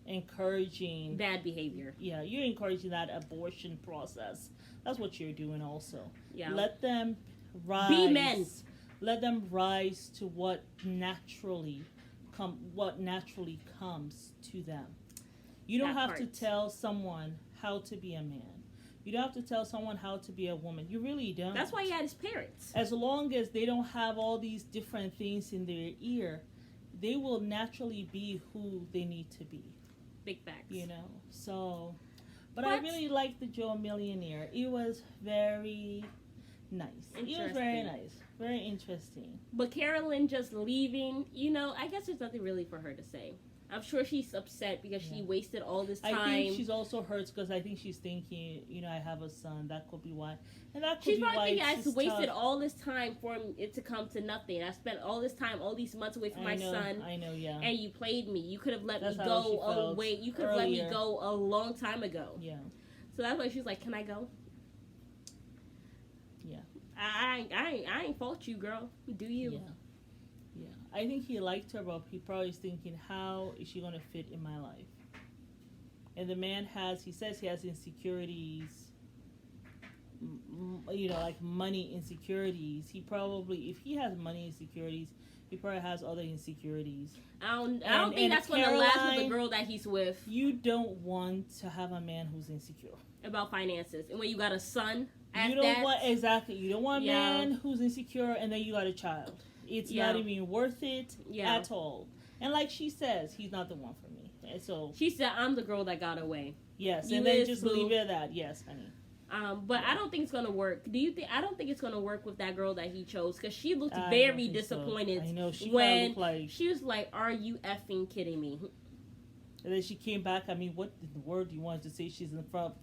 encouraging bad behavior. Yeah, you're encouraging that abortion process. That's what you're doing also. Yeah. Let them rise. Be men. Let them rise to what naturally comes to them. You don't have to tell someone how to be a man. You don't have to tell someone how to be a woman. You really don't. That's why he had his parents. As long as they don't have all these different things in their ear, they will naturally be who they need to be. Big facts. You know? So, but I really liked the Joe Millionaire. It was very nice. He was very nice. Very interesting. But Carolyn just leaving, I guess there's nothing really for her to say. I'm sure she's upset because she wasted all this time. I think she's also hurt because I think she's thinking, I have a son. That could be why. And that could she's be probably why thinking I wasted tough. all this time for it to come to nothing. I spent all this time, all these months away from my son. I know, yeah. And you played me. You could have let That's me how she go felt away. You could have let me go a long time ago. Yeah. So that's why she's like, "Can I go?" Yeah. I ain't fault you, girl. Do you? Yeah. Yeah, I think he liked her, but he probably is thinking, how is she going to fit in my life? And the man he says he has insecurities, like money insecurities. He probably, if he has money insecurities, he probably has other insecurities. I don't think that's going to last with the girl that he's with. You don't want to have a man who's insecure about finances. And when you got a son, you don't want a man who's insecure and then you got a child. It's not even worth it at all. And like she says, he's not the one for me. And so she said, "I'm the girl that got away." Yes, and then just leave it at that. Yes, honey. But I don't think it's gonna work. Do you think? I don't think it's gonna work with that girl that he chose because she looked very disappointed. So. I know she when like she was like, "Are you effing kidding me?" And then she came back. I mean, what in the world do you want to say? She's in front of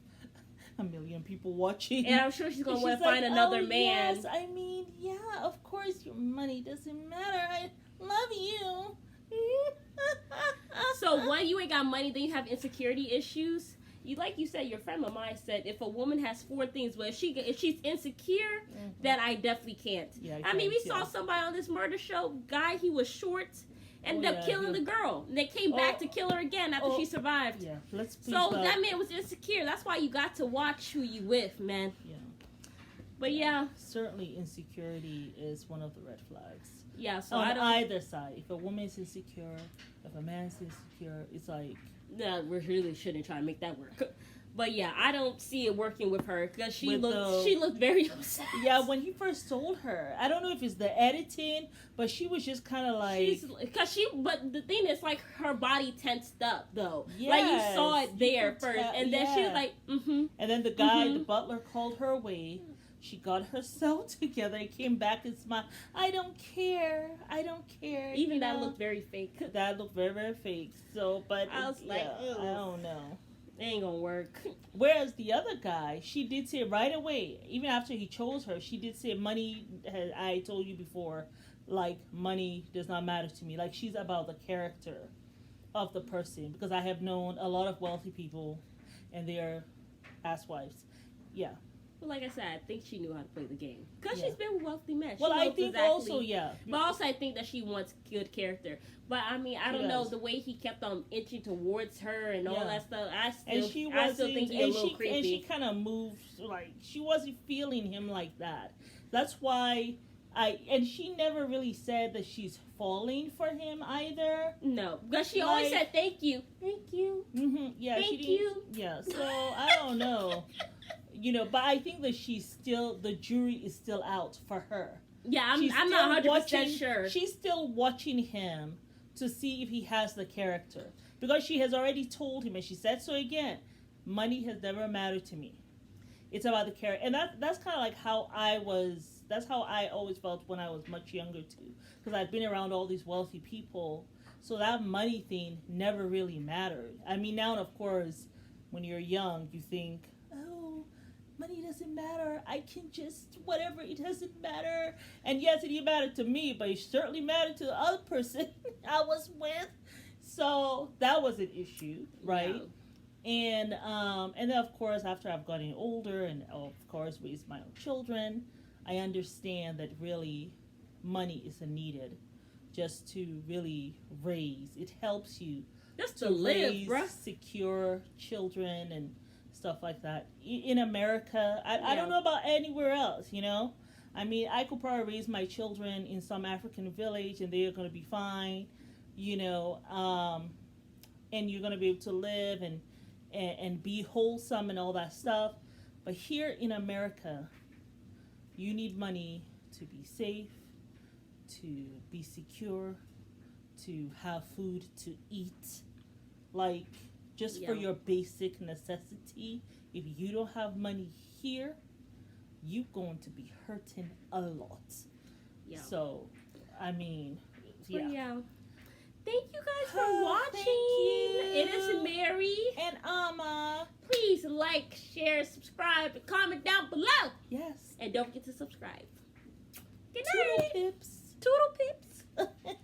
a million people watching, and I'm sure she's gonna want to find another man. Yes, I mean, yeah, of course, your money doesn't matter. I love you. So when you ain't got money, then you have insecurity issues. Like you said, your friend of mine said, if a woman has 4 things, but if she's insecure, then I definitely can't. Yeah, I mean, we saw somebody on this murder show. Guy, he was short. Ended up killing the girl. And they came back to kill her again after she survived. Yeah, that man was insecure. That's why you got to watch who you with, man. Yeah. But yeah. Certainly insecurity is one of the red flags. Yeah, so on either side. If a woman is insecure, if a man is insecure, it's like... Yeah, we really shouldn't try to make that work. But yeah, I don't see it working with her because she looked very upset. Yeah, when he first told her, I don't know if it's the editing, but she was just kind of like, but the thing is, like, her body tensed up though. Yes, like you saw it there first, and then she was like, And then the guy, the butler, called her away. She got herself together and came back and smiled. I don't care. Even that looked very fake. That looked very, very fake. So, but I was like, I don't know. It ain't gonna work. Whereas the other guy, she did say right away, even after he chose her, she did say money, I told you before, like, money does not matter to me. Like, she's about the character of the person. Because I have known a lot of wealthy people and they're asswives. Yeah. Well, like I said, I think she knew how to play the game. Because she's been with wealthy men. Well, I think also, yeah. But also, I think that she wants good character. But, I mean, I don't know. The way he kept on inching towards her and all that stuff, I still think he's a little creepy. And she kind of moved, like, she wasn't feeling him like that. That's why and she never really said that she's falling for him either. No. Because she always said, thank you. Thank you. Mm-hmm. Yeah, thank you. Yeah, so I don't know. But I think that the jury is still out for her. Yeah, I'm not 100% sure. She's still watching him to see if he has the character. Because she has already told him, and she said so again, money has never mattered to me. It's about the character. And that's kind of like how that's how I always felt when I was much younger too. Because I'd been around all these wealthy people. So that money thing never really mattered. I mean, now, of course, when you're young, you think, money doesn't matter. I can just, whatever, it doesn't matter. And yes, it didn't matter to me, but it certainly mattered to the other person I was with. So that was an issue, right? Yeah. And then, of course, after I've gotten older and, of course, raised my own children, I understand that really money isn't needed just to really raise. It helps you just to live, raise bruh. Secure children and stuff like that. In America, I don't know about anywhere else, I mean, I could probably raise my children in some African village and they're going to be fine, and you're going to be able to live and be wholesome and all that stuff. But here in America, you need money to be safe, to be secure, to have food to eat, like, just for your basic necessity. If you don't have money here, you going to be hurting a lot. Yeah. So, I mean, But yeah. yeah. Thank you guys for watching. Thank you. It is Mary. And Amma. Please like, share, subscribe, and comment down below. Yes. And don't forget to subscribe. Good Toodle night. pips. Toodle pips.